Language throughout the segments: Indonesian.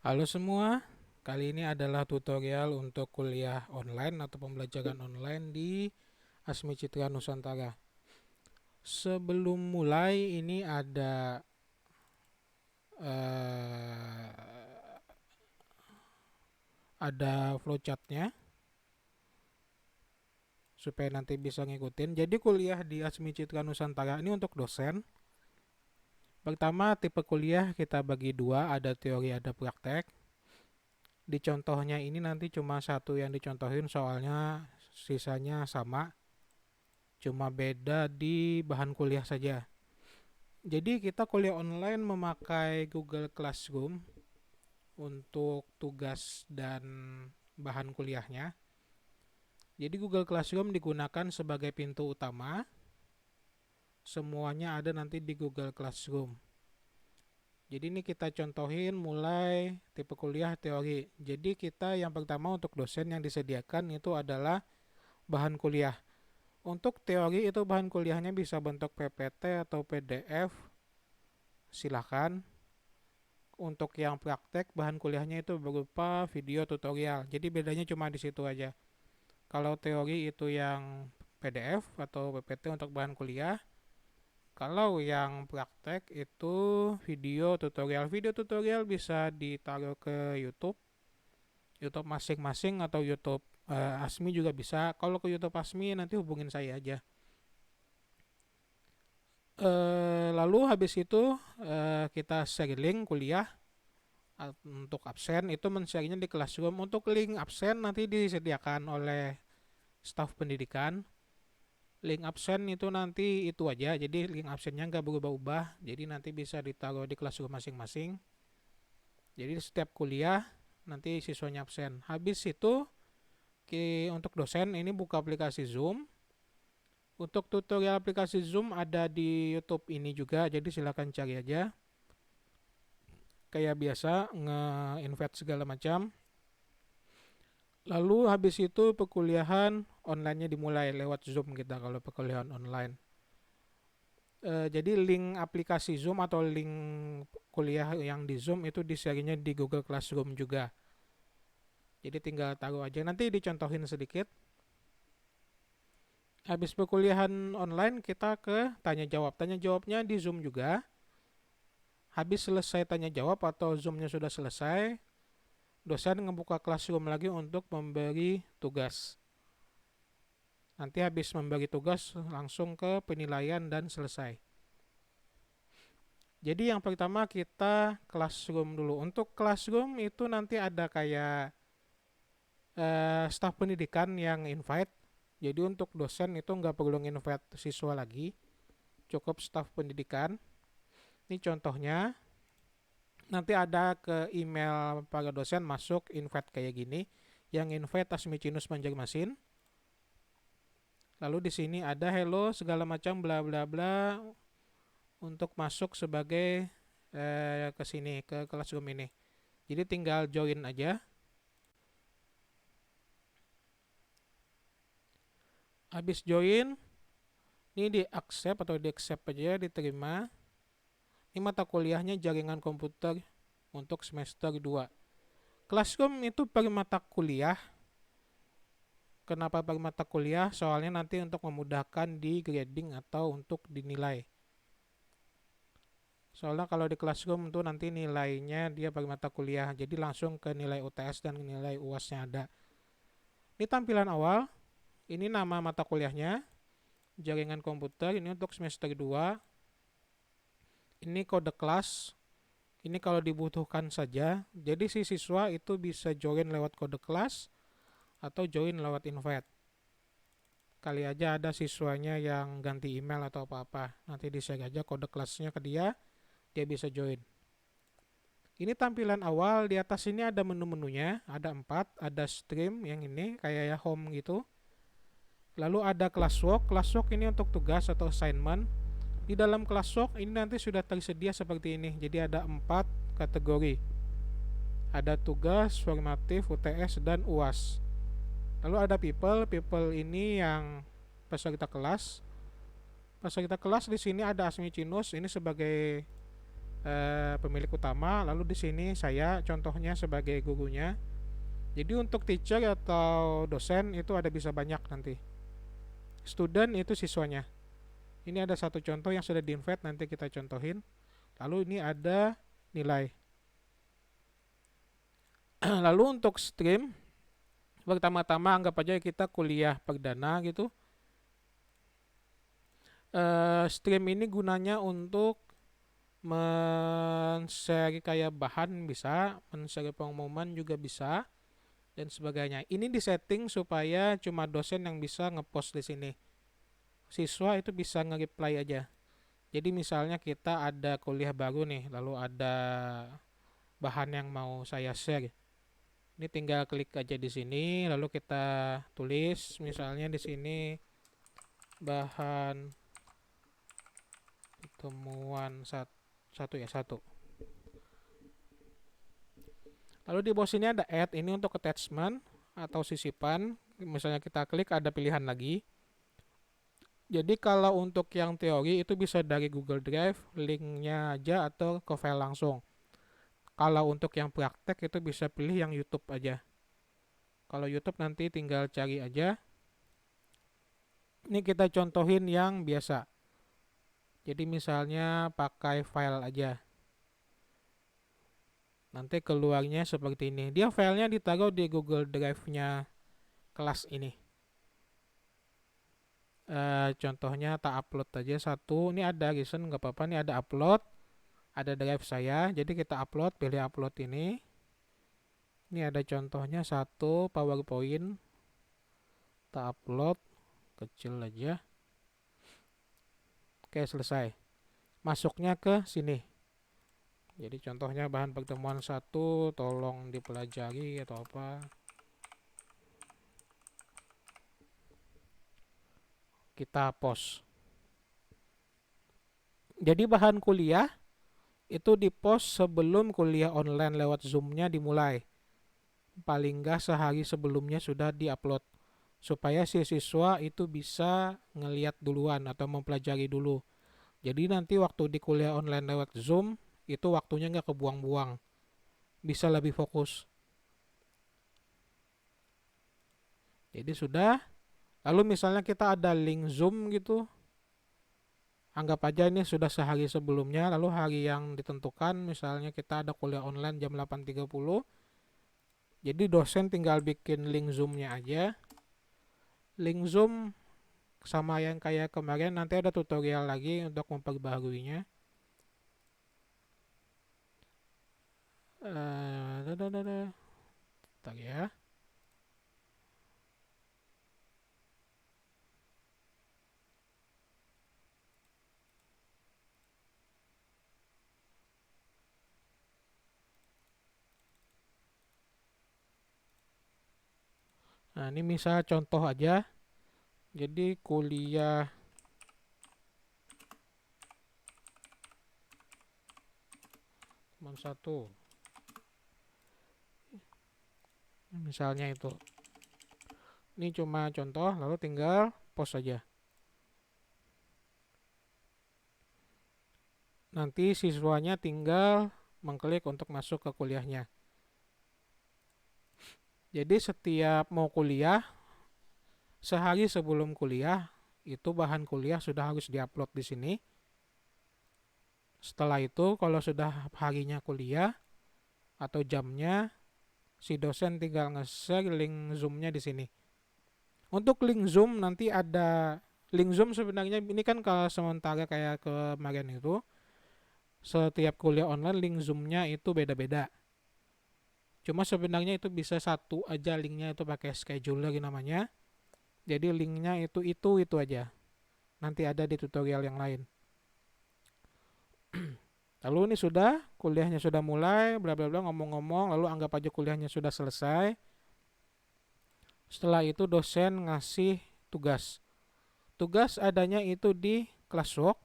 Halo semua, kali ini adalah tutorial untuk kuliah online atau pembelajaran online di Asmi Citra Nusantara. Sebelum mulai, ini ada flowchartnya supaya nanti bisa ngikutin. Jadi kuliah di Asmi Citra Nusantara ini untuk dosen. Pertama, tipe kuliah kita bagi dua, ada teori, ada praktek. Di contohnya ini nanti cuma satu yang dicontohin, soalnya sisanya sama, cuma beda di bahan kuliah saja. Jadi kita kuliah online memakai Google Classroom untuk tugas dan bahan kuliahnya. Jadi Google Classroom digunakan sebagai pintu utama. Semuanya ada nanti di Google Classroom. Jadi ini kita contohin mulai tipe kuliah teori. Jadi kita yang pertama untuk dosen yang disediakan itu adalah bahan kuliah. Untuk teori itu bahan kuliahnya bisa bentuk PPT atau PDF. Silakan. Untuk yang praktek bahan kuliahnya itu berupa video tutorial. Jadi bedanya cuma di situ aja. Kalau teori itu yang PDF atau PPT untuk bahan kuliah. Kalau yang praktek itu video tutorial. Video tutorial bisa ditaruh ke YouTube, YouTube masing-masing atau YouTube Asmi juga bisa. Kalau ke YouTube Asmi nanti hubungin saya aja. Lalu habis itu kita share link kuliah. Untuk absen itu men-share-nya di Classroom. Untuk link absen nanti disediakan oleh staf pendidikan. Link absen itu nanti itu aja, jadi link absennya nggak berubah-ubah, jadi nanti bisa ditaruh di Classroom masing-masing. Jadi setiap kuliah nanti siswanya absen. Habis itu untuk dosen ini buka aplikasi Zoom. Untuk tutorial aplikasi Zoom ada di YouTube ini juga, jadi silakan cari aja. Kayak biasa nge-invite segala macam. Lalu habis itu perkuliahan online-nya dimulai lewat Zoom kita kalau perkuliahan online. Jadi link aplikasi Zoom atau link kuliah yang di Zoom itu di-share-nya di Google Classroom juga. Jadi tinggal taruh aja. Nanti dicontohin sedikit. Habis perkuliahan online kita ke tanya jawab. Tanya jawabnya di Zoom juga. Habis selesai tanya jawab atau Zoom-nya sudah selesai, dosen ngebuka Classroom lagi untuk memberi tugas. Nanti habis memberi tugas langsung ke penilaian dan selesai. Jadi yang pertama kita Classroom dulu. Untuk Classroom itu nanti ada kayak staf pendidikan yang invite. Jadi untuk dosen itu nggak perlu invite siswa lagi, cukup staf pendidikan. Ini contohnya. Nanti ada ke email para dosen masuk invite kayak gini. Yang invite Asmicinus Banjarmasin. Lalu di sini ada hello segala macam bla bla bla untuk masuk sebagai ke sini ke Classroom ini. Jadi tinggal join aja. Habis join, ini di accept atau di accept aja, diterima. Ini mata kuliahnya jaringan komputer untuk semester 2. Classroom itu per mata kuliah. Kenapa per mata kuliah? Soalnya nanti untuk memudahkan di grading atau untuk dinilai. Soalnya kalau di Classroom itu nanti nilainya dia per mata kuliah. Jadi langsung ke nilai UTS dan nilai UAS-nya ada. Ini tampilan awal. Ini nama mata kuliahnya. Jaringan komputer. Ini untuk semester 2. Ini kode kelas. Ini kalau dibutuhkan saja. Jadi si siswa itu bisa join lewat kode kelas atau join lewat invite. Kali aja ada siswanya yang ganti email atau apa-apa. Nanti di-share aja kode kelasnya ke dia. Dia bisa join. Ini tampilan awal. Di atas ini ada menu-menunya. Ada 4. Ada stream yang ini kayak ya home gitu. Lalu ada classwork. Classwork ini untuk tugas atau assignment. Di dalam classwork ini nanti sudah tersedia seperti ini. Jadi ada 4 kategori. Ada tugas, formatif, UTS, dan UAS. Lalu ada people. People ini yang peserta kelas. Peserta kelas di sini ada Asmicinus. Ini sebagai pemilik utama, lalu di sini saya contohnya sebagai gurunya. Jadi untuk teacher atau dosen itu ada bisa banyak nanti. Student itu siswanya. Ini ada satu contoh yang sudah di-invite, nanti kita contohin. Lalu ini ada nilai. Lalu untuk stream, pertama-tama anggap aja kita kuliah perdana gitu. Stream ini gunanya untuk men-share kayak bahan bisa, men-share pengumuman juga bisa, dan sebagainya. Ini disetting supaya cuma dosen yang bisa ngepost di sini. Siswa itu bisa nge-reply aja. Jadi misalnya kita ada kuliah baru nih, lalu ada bahan yang mau saya share. Ini tinggal klik aja di sini, lalu kita tulis misalnya di sini bahan pertemuan satu ya satu. Lalu di bawah sini ada add, ini untuk attachment atau sisipan. Misalnya kita klik ada pilihan lagi. Jadi kalau untuk yang teori itu bisa dari Google Drive, linknya aja atau ke file langsung. Kalau untuk yang praktek itu bisa pilih yang YouTube aja. Kalau YouTube nanti tinggal cari aja. Ini kita contohin yang biasa. Jadi misalnya pakai file aja. Nanti keluarnya seperti ini. Dia filenya ditaruh di Google Drive-nya kelas ini. Contohnya tak upload aja satu. Ini ada reason nggak apa-apa. Ini ada upload. Ada drive saya. Jadi kita upload. Pilih upload ini. Ini ada contohnya satu PowerPoint. Tak upload. Kecil aja. Oke, selesai. Masuknya ke sini. Jadi contohnya bahan pertemuan satu, tolong dipelajari atau apa. Kita post. Jadi bahan kuliah itu di-post sebelum kuliah online lewat Zoom-nya dimulai. Paling nggak sehari sebelumnya sudah di-upload. Supaya si siswa itu bisa ngeliat duluan atau mempelajari dulu. Jadi nanti waktu di kuliah online lewat Zoom, itu waktunya nggak kebuang-buang. Bisa lebih fokus. Jadi sudah. Lalu misalnya kita ada link Zoom gitu. Anggap aja ini sudah sehari sebelumnya. Lalu hari yang ditentukan, misalnya kita ada kuliah online jam 8.30. Jadi dosen tinggal bikin link Zoom-nya aja. Link Zoom sama yang kayak kemarin, nanti ada tutorial lagi untuk memperbaharuinya. Bentar ya. Nah, ini misal contoh aja. Jadi kuliah teman satu. Misalnya itu. Ini cuma contoh, lalu tinggal post saja. Nanti siswanya tinggal mengklik untuk masuk ke kuliahnya. Jadi setiap mau kuliah, sehari sebelum kuliah, itu bahan kuliah sudah harus diupload di sini. Setelah itu, kalau sudah harinya kuliah atau jamnya, si dosen tinggal nge-share link Zoom-nya di sini. Untuk link Zoom nanti ada link Zoom sebenarnya ini kan kalau sementara kayak kemarin itu setiap kuliah online link Zoom-nya itu beda-beda. Cuma sebenarnya itu bisa satu aja linknya itu pakai scheduler namanya. Jadi linknya itu aja. Nanti ada di tutorial yang lain. Lalu ini sudah kuliahnya sudah mulai bla bla bla ngomong-ngomong, lalu anggap aja kuliahnya sudah selesai. Setelah itu dosen ngasih tugas. Tugas adanya itu di classwork.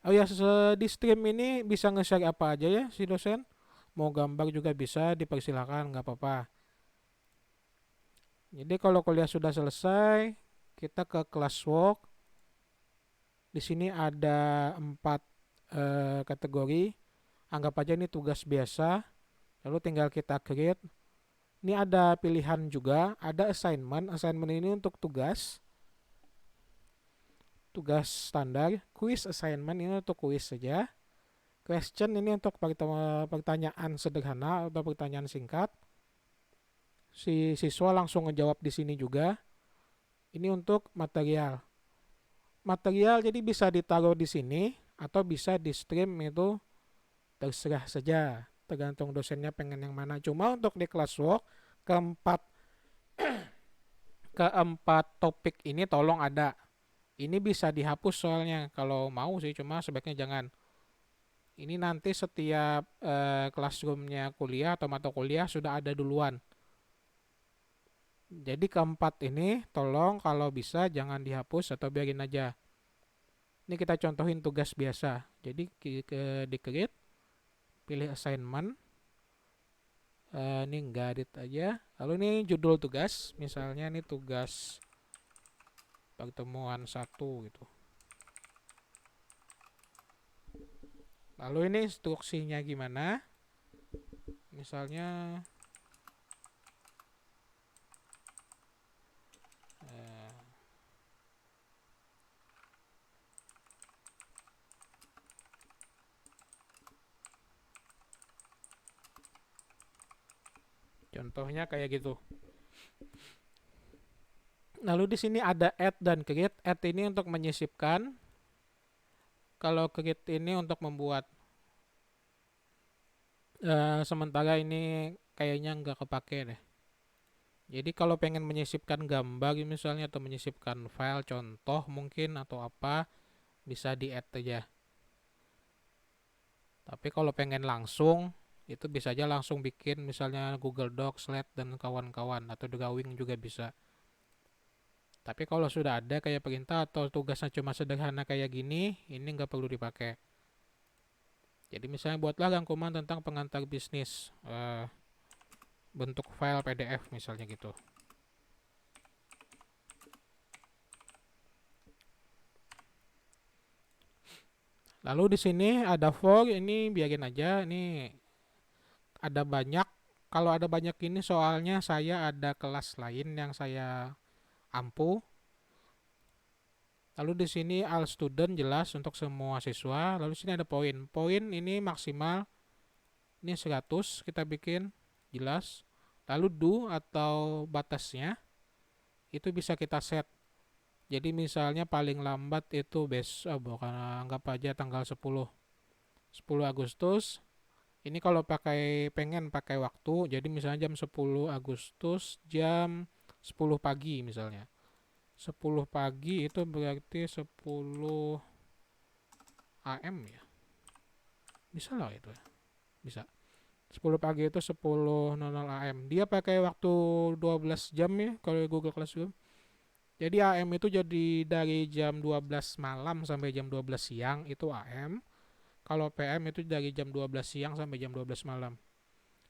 Oh ya, di stream ini bisa nge-share apa aja ya si dosen. Mau gambar juga bisa, dipersilakan, nggak apa-apa. Jadi kalau kuliah sudah selesai, kita ke classwork. Di sini ada 4 kategori, anggap aja ini tugas biasa, lalu tinggal kita create. Ini ada pilihan juga, ada assignment. Assignment ini untuk tugas, tugas standar. Quiz assignment ini untuk quiz saja. Question ini untuk pertanyaan sederhana atau pertanyaan singkat. Si siswa langsung ngejawab di sini juga. Ini untuk material. Material jadi bisa ditaruh di sini atau bisa di stream, itu terserah saja, tergantung dosennya pengen yang mana. Cuma untuk di classwork keempat keempat topik ini tolong ada. Ini bisa dihapus soalnya kalau mau sih, cuma sebaiknya jangan. Ini nanti setiap classroomnya kuliah atau mata kuliah sudah ada duluan. Jadi keempat ini tolong kalau bisa jangan dihapus atau biarin aja. Ini kita contohin tugas biasa. Jadi di create, pilih assignment. Ini enggak edit aja. Lalu ini judul tugas, misalnya ini tugas pertemuan 1 gitu. Lalu ini instruksinya gimana? Misalnya contohnya kayak gitu. Lalu di sini ada add dan create. Add ini untuk menyisipkan. Kalau create ini untuk membuat. Sementara ini kayaknya nggak kepake deh. Jadi kalau pengen menyisipkan gambar misalnya atau menyisipkan file contoh mungkin atau apa, bisa di add aja. Tapi kalau pengen langsung, itu bisa aja langsung bikin misalnya Google Docs, Slide, dan kawan-kawan, atau drawing juga bisa. Tapi kalau sudah ada kayak perintah atau tugasnya cuma sederhana kayak gini, ini nggak perlu dipakai. Jadi misalnya buatlah rangkuman tentang pengantar bisnis, bentuk file PDF misalnya gitu. Lalu di sini ada for, ini biarin aja, ini ada banyak. Kalau ada banyak ini soalnya saya ada kelas lain yang saya ampu. Lalu di sini all student jelas untuk semua siswa. Lalu di sini ada poin. Poin ini maksimal, ini 100 kita bikin jelas. Lalu do atau batasnya itu bisa kita set. Jadi misalnya paling lambat itu bukan, anggap aja tanggal 10 Agustus. Ini kalau pengen pakai waktu, jadi misalnya jam 10 Agustus jam 10 pagi misalnya. 10 pagi itu berarti 10 AM ya. Bisa lah itu. Bisa. 10 pagi itu 10.00 AM. Dia pakai waktu 12 jam ya kalau Google Classroom. Jadi AM itu jadi dari jam 12 malam sampai jam 12 siang itu AM. Kalau PM itu dari jam 12 siang sampai jam 12 malam.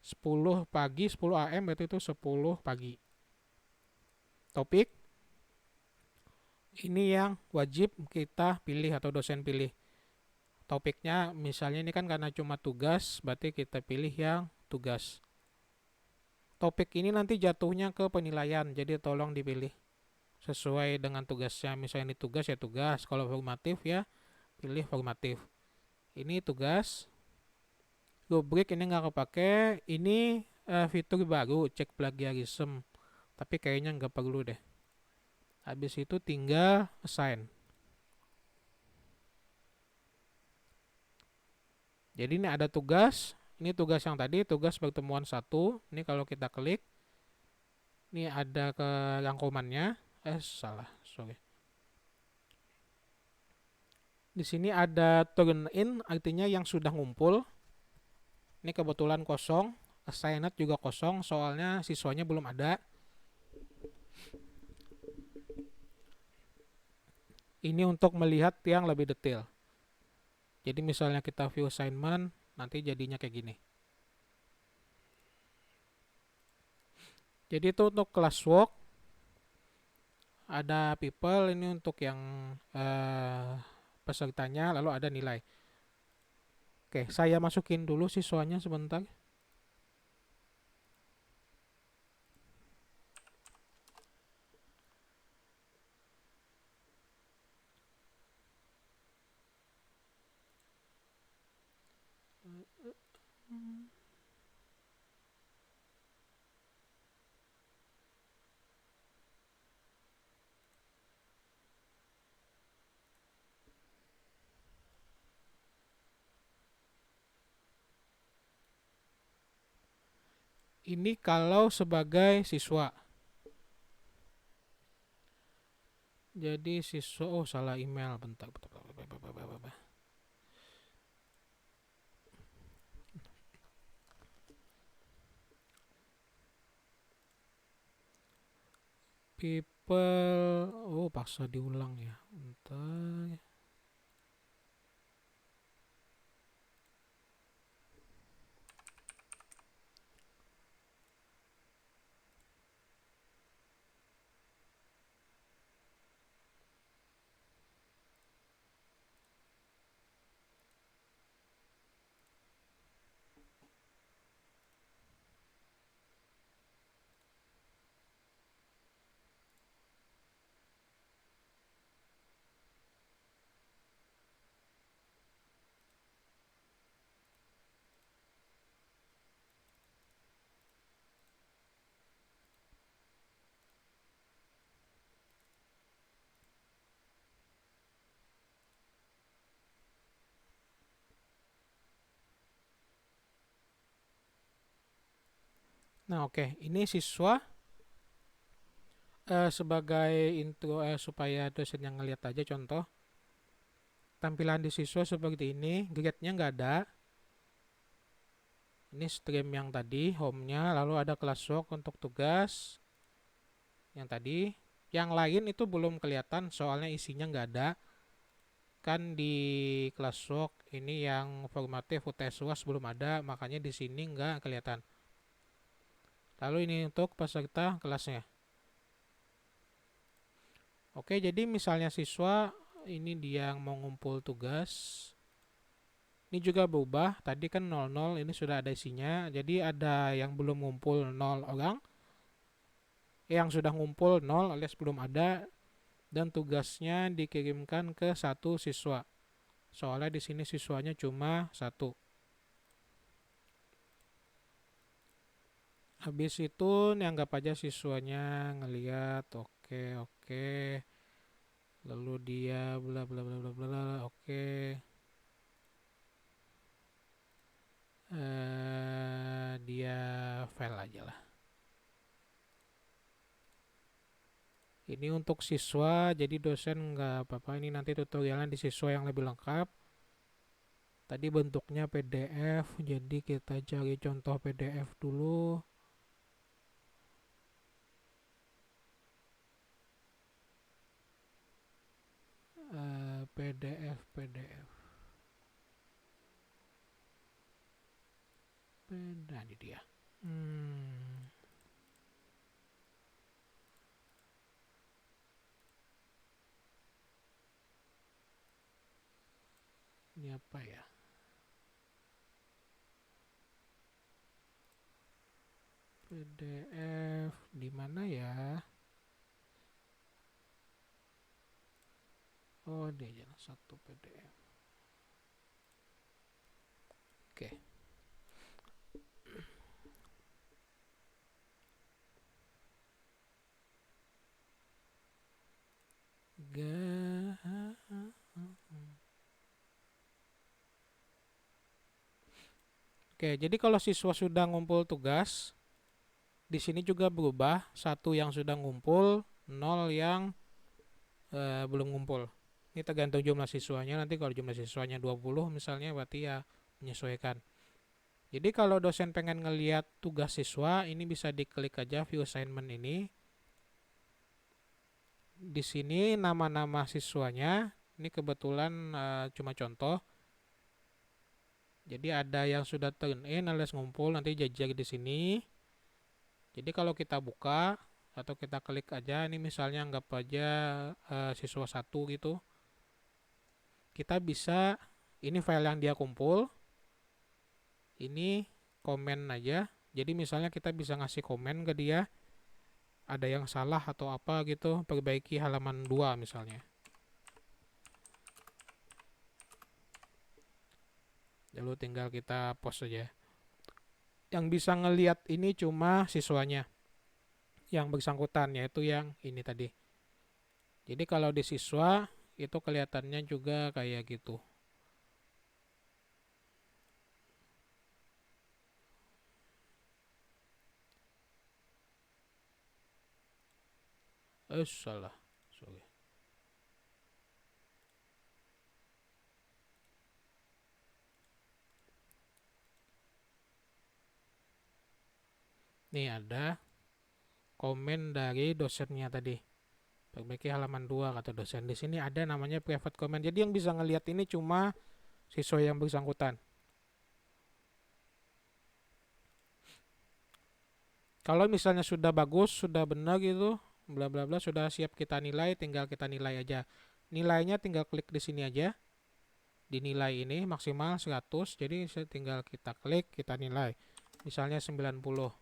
10 pagi, 10 AM berarti itu 10 pagi. Topik ini yang wajib kita pilih atau dosen pilih. Topiknya misalnya ini kan karena cuma tugas, berarti kita pilih yang tugas. Topik ini nanti jatuhnya ke penilaian, jadi tolong dipilih sesuai dengan tugasnya. Misalnya ini tugas ya tugas, kalau formatif ya pilih formatif. Ini tugas. Rubrik ini nggak kepake. Ini fitur baru, cek plagiarism, tapi kayaknya nggak perlu deh. Habis itu tinggal assign. Jadi ini ada tugas. Ini tugas yang tadi, tugas pertemuan 1. Ini kalau kita klik, ini ada ke rangkumannya. Salah, sorry. Di sini ada turn in, artinya yang sudah ngumpul. Ini kebetulan kosong. Assigned juga kosong, soalnya siswanya belum ada. Ini untuk melihat yang lebih detail. Jadi misalnya kita view assignment, nanti jadinya kayak gini. Jadi itu untuk classwork. Ada people, ini untuk yang pesertanya, lalu ada nilai. Oke, saya masukin dulu siswanya sebentar. Ini kalau sebagai siswa. Jadi siswa, oh salah email, bentar, bentar, bentar, bentar, bentar, bentar. People, oh paksa diulang ya, bentar. Nah oke, ini siswa sebagai intro supaya dosen yang ngeliat aja contoh. Tampilan di siswa seperti ini, grade-nya nggak ada. Ini stream yang tadi, home-nya, lalu ada classwork untuk tugas yang tadi. Yang lain itu belum kelihatan soalnya isinya nggak ada. Kan di classwork ini yang formatif UTS UAS belum ada, makanya di sini nggak kelihatan. Lalu ini untuk peserta kelasnya. Oke, jadi misalnya siswa ini dia yang mau ngumpul tugas. Ini juga berubah. Tadi kan 00, ini sudah ada isinya. Jadi ada yang belum ngumpul 0 orang, yang sudah ngumpul 0 alias belum ada, dan tugasnya dikirimkan ke satu siswa. Soalnya di sini siswanya cuma satu. Habis itu anggap aja siswanya ngeliat, oke, oke. Lalu dia bla bla bla bla bla, oke. Dia file aja lah. Ini untuk siswa, jadi dosen nggak apa-apa. Ini nanti tutorialnya di siswa yang lebih lengkap. Tadi bentuknya PDF, jadi kita cari contoh PDF dulu. PDF, PDF. Nah, ini dia. Ini apa ya? PDF di mana ya? Oh, dia jalan satu PDF. Oke. Oke, jadi kalau siswa sudah ngumpul tugas, di sini juga berubah, satu yang sudah ngumpul, 0 yang belum ngumpul. Ini tergantung jumlah siswanya, nanti kalau jumlah siswanya 20 misalnya berarti ya menyesuaikan. Jadi kalau dosen pengen ngeliat tugas siswa, ini bisa diklik aja view assignment ini. Di sini nama-nama siswanya, ini kebetulan cuma contoh. Jadi ada yang sudah turn in alias ngumpul, nanti jajar di sini. Jadi kalau kita buka atau kita klik aja, ini misalnya anggap aja siswa 1 gitu. Kita bisa, ini file yang dia kumpul, Ini komen aja. Jadi misalnya kita bisa ngasih komen ke dia, ada yang salah atau apa gitu, perbaiki halaman 2 misalnya. Lalu tinggal kita post saja. Yang bisa ngelihat ini cuma siswanya yang bersangkutan, yaitu yang ini tadi. Jadi kalau di siswa itu kelihatannya juga kayak gitu. Salah. Sorry. Nih ada komen dari dosennya tadi. Perbaiki halaman 2 kata dosen. Di sini ada namanya private comment. Jadi yang bisa ngelihat ini cuma siswa yang bersangkutan. Kalau misalnya sudah bagus, sudah benar gitu, bla bla bla, sudah siap kita nilai, tinggal kita nilai aja. Nilainya tinggal klik di sini aja. Dinilai ini maksimal 100, jadi tinggal kita klik, kita nilai. Misalnya 90.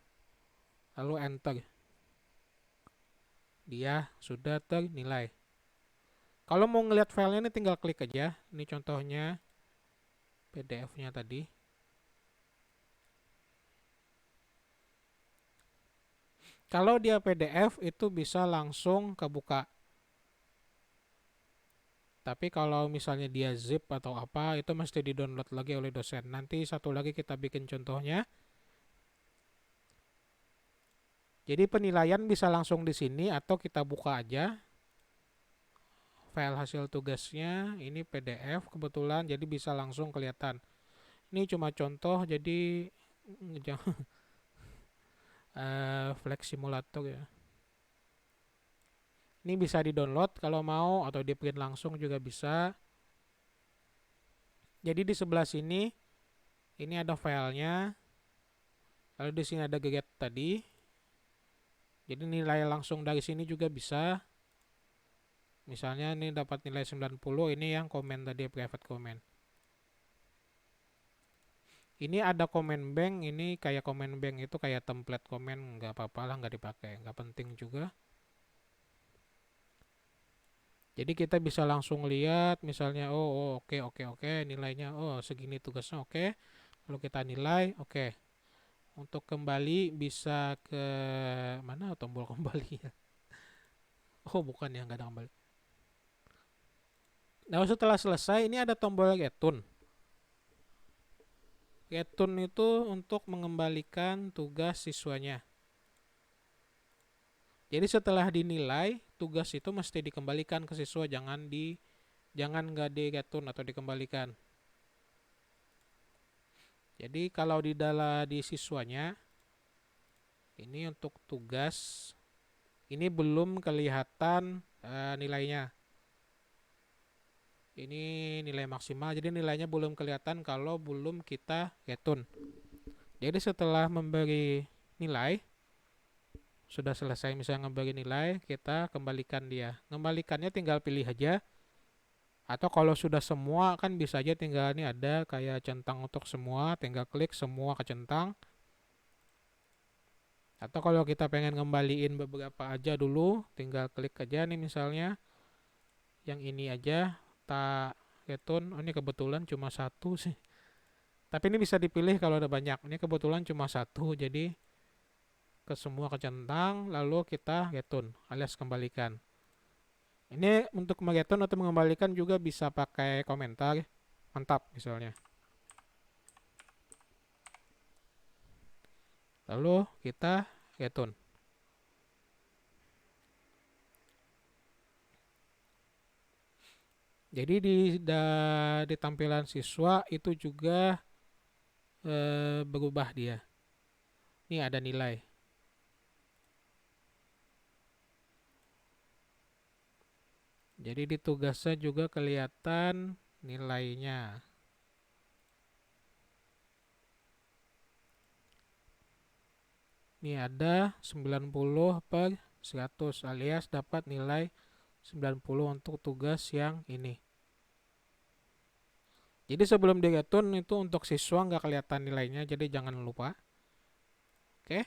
Lalu enter. Dia sudah ternilai. Kalau mau ngelihat filenya ini tinggal klik aja. Ini contohnya PDF-nya tadi. Kalau dia PDF itu bisa langsung kebuka. Tapi kalau misalnya dia zip atau apa, itu mesti di-download lagi oleh dosen. Nanti satu lagi kita bikin contohnya. Jadi penilaian bisa langsung di sini atau kita buka aja file hasil tugasnya. Ini PDF kebetulan, jadi bisa langsung kelihatan. Ini cuma contoh, jadi jangan flex simulator ya. Ini bisa di-download kalau mau atau di-print langsung juga bisa. Jadi di sebelah sini ini ada filenya. Lalu di sini ada get tadi. Jadi nilai langsung dari sini juga bisa. Misalnya ini dapat nilai 90, ini yang komen tadi private comment. Ini ada comment bank, ini kayak comment bank itu kayak template komen, nggak apa-apa lah, nggak dipakai, nggak penting juga. Jadi kita bisa langsung lihat misalnya oke, nilainya segini tugasnya oke. Lalu kita nilai oke. Untuk kembali bisa ke mana tombol kembali ya? Oh bukan ya, nggak ada kembali. Nah setelah selesai ini ada tombol return. Return itu untuk mengembalikan tugas siswanya. Jadi setelah dinilai, tugas itu mesti dikembalikan ke siswa, jangan nggak di return atau dikembalikan. Jadi kalau di siswanya, ini untuk tugas, ini belum kelihatan nilainya. Ini nilai maksimal, jadi nilainya belum kelihatan kalau belum kita return. Jadi setelah memberi nilai, sudah selesai misalnya memberi nilai, kita kembalikan dia. Kembalikannya tinggal pilih aja. Atau kalau sudah semua kan bisa aja tinggal ini ada kayak centang untuk semua, tinggal klik semua ke centang. Atau kalau kita pengen ngembaliin beberapa aja dulu, tinggal klik aja nih misalnya yang ini aja tak return. Oh ini kebetulan cuma satu sih. Tapi ini bisa dipilih kalau ada banyak. Ini kebetulan cuma satu, jadi ke semua ke centang, lalu kita return alias kembalikan. Ini untuk mereturn atau mengembalikan juga bisa pakai komentar. Mantap misalnya. Lalu kita return. Jadi di tampilan siswa itu juga berubah dia. Ini ada nilai. Jadi di tugasnya juga kelihatan nilainya. Ini ada 90 per 100 alias dapat nilai 90 untuk tugas yang ini. Jadi sebelum di return itu untuk siswa nggak kelihatan nilainya, jadi jangan lupa. Oke.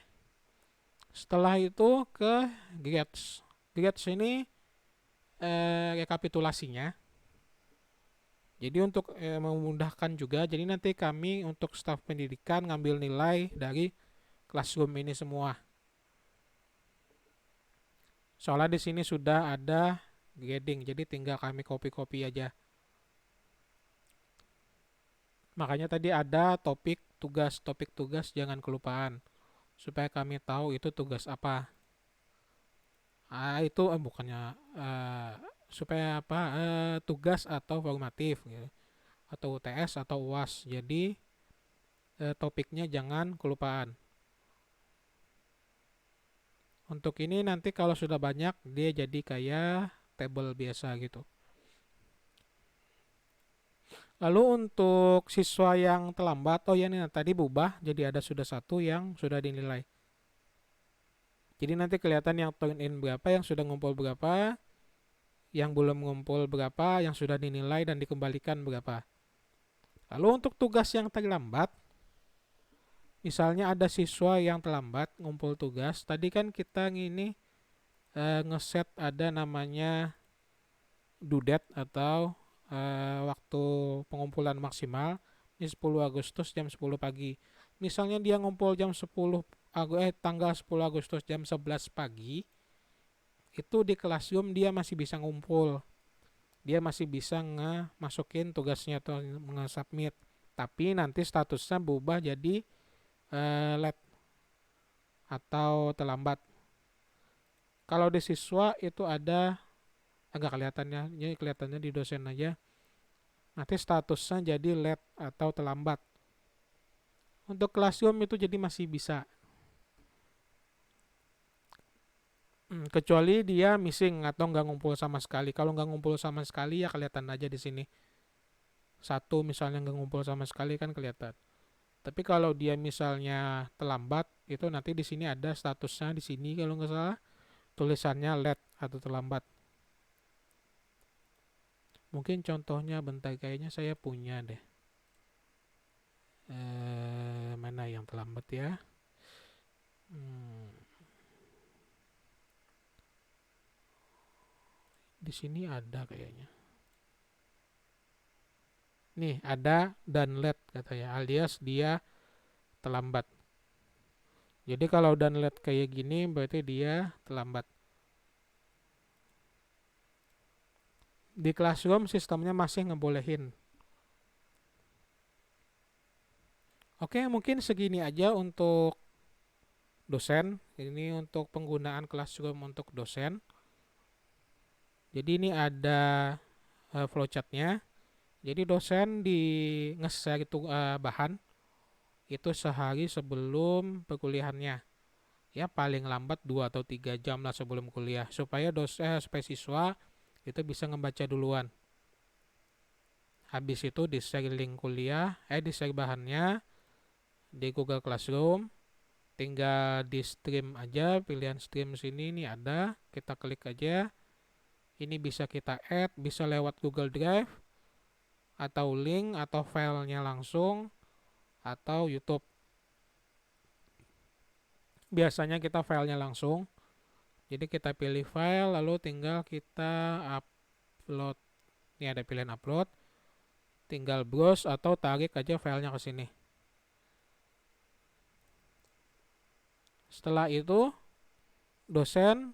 Setelah itu ke grades. Grades ini rekapitulasinya. Jadi untuk memudahkan juga, jadi nanti kami untuk staf pendidikan ngambil nilai dari classroom ini semua. Soalnya di sini sudah ada grading, jadi tinggal kami copy-copy aja. Makanya tadi ada topik tugas jangan kelupaan, supaya kami tahu itu tugas apa. Itu bukannya supaya apa, tugas atau formatif gitu, atau UTS atau UAS. Jadi topiknya jangan kelupaan. Untuk ini nanti kalau sudah banyak dia jadi kayak table biasa gitu. Lalu untuk siswa yang terlambat, oh ya ini tadi berubah jadi ada sudah satu yang sudah dinilai. Jadi nanti kelihatan yang turn in berapa, yang sudah ngumpul berapa, yang belum ngumpul berapa, yang sudah dinilai dan dikembalikan berapa. Lalu untuk tugas yang terlambat, misalnya ada siswa yang terlambat ngumpul tugas, tadi kan kita ini ngeset ada namanya due date atau waktu pengumpulan maksimal ini 10 Agustus jam 10 pagi. Misalnya dia ngumpul jam 10 tanggal 10 Agustus jam 11 pagi, itu di classroom dia masih bisa ngumpul. Dia masih bisa masukin tugasnya atau nge-submit. Tapi nanti statusnya berubah jadi late atau terlambat. Kalau di siswa itu ada agak kelihatannya, ini kelihatannya di dosen aja. Nanti statusnya jadi late atau terlambat. Untuk classroom itu jadi masih bisa. Kecuali dia missing atau nggak ngumpul sama sekali. Kalau nggak ngumpul sama sekali ya kelihatan aja di sini. Satu misalnya nggak ngumpul sama sekali kan kelihatan. Tapi kalau dia misalnya terlambat, itu nanti di sini ada statusnya di sini kalau nggak salah tulisannya late atau terlambat. Mungkin contohnya bentar, kayaknya saya punya deh. Mana yang terlambat ya? Di sini ada kayaknya. Nih ada dan late katanya, alias dia terlambat. Jadi kalau dan late kayak gini berarti dia terlambat. Di classroom sistemnya masih ngebolehin. Oke, mungkin segini aja untuk dosen. Ini untuk penggunaan classroom untuk dosen. Jadi ini ada flowchartnya. Jadi dosen di nge-share itu bahan itu sehari sebelum perkuliahannya. Ya paling lambat 2 atau 3 jam lah sebelum kuliah supaya supaya siswa itu bisa ngebaca duluan. Habis itu di-share link kuliah, di-share bahannya di Google Classroom. Tinggal di stream aja, pilihan stream sini nih ada, kita klik aja. Ini bisa kita add, bisa lewat Google Drive atau link atau filenya langsung atau YouTube. Biasanya kita filenya langsung. Jadi kita pilih file lalu tinggal kita upload. Ini ada pilihan upload. Tinggal browse atau tarik aja filenya ke sini. Setelah itu dosen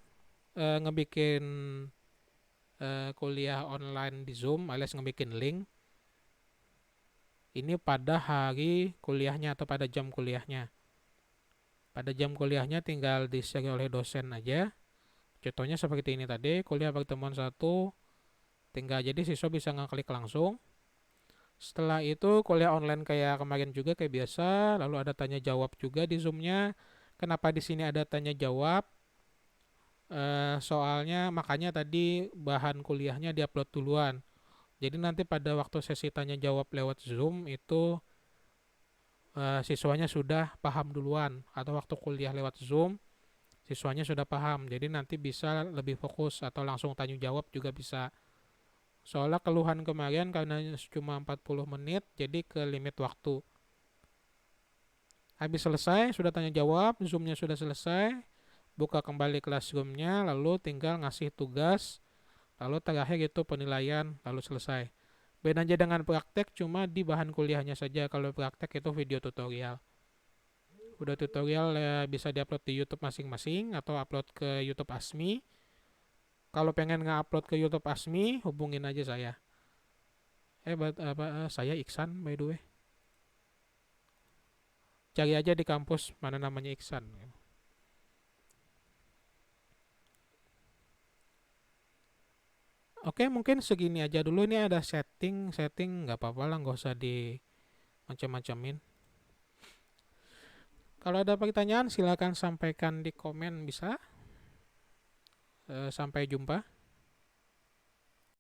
ngebikin kuliah online di Zoom alias ngebikin link. Ini pada hari kuliahnya atau pada jam kuliahnya. Pada jam kuliahnya tinggal di-share oleh dosen aja. Contohnya seperti ini tadi, kuliah pertemuan 1. Tinggal jadi siswa bisa ngeklik langsung. Setelah itu kuliah online kayak kemarin juga kayak biasa, lalu ada tanya jawab juga di Zoom-nya. Kenapa di sini ada tanya jawab? Soalnya makanya tadi bahan kuliahnya diupload duluan. Jadi nanti pada waktu sesi tanya jawab lewat Zoom itu siswanya sudah paham duluan, atau waktu kuliah lewat Zoom siswanya sudah paham. Jadi nanti bisa lebih fokus atau langsung tanya jawab juga bisa. Soalnya keluhan kemarin karena cuma 40 menit, jadi ke limit waktu. Habis selesai, sudah tanya jawab, Zoom-nya sudah selesai, buka kembali Classroom-nya, lalu tinggal ngasih tugas, lalu terakhir itu penilaian, lalu selesai. Bedanya dengan praktek cuma di bahan kuliahnya saja. Kalau praktek itu video tutorial. Udah tutorial ya bisa diupload di YouTube masing-masing atau upload ke YouTube Asmi. Kalau pengen nge-upload ke YouTube Asmi, hubungin aja saya. Saya Iksan by the way. Cari aja di kampus mana namanya Iksan. Oke, mungkin segini aja dulu. Ini ada setting nggak apa-apa lah, nggak usah di macam-macamin. Kalau ada pertanyaan silakan sampaikan di komen bisa. Sampai jumpa.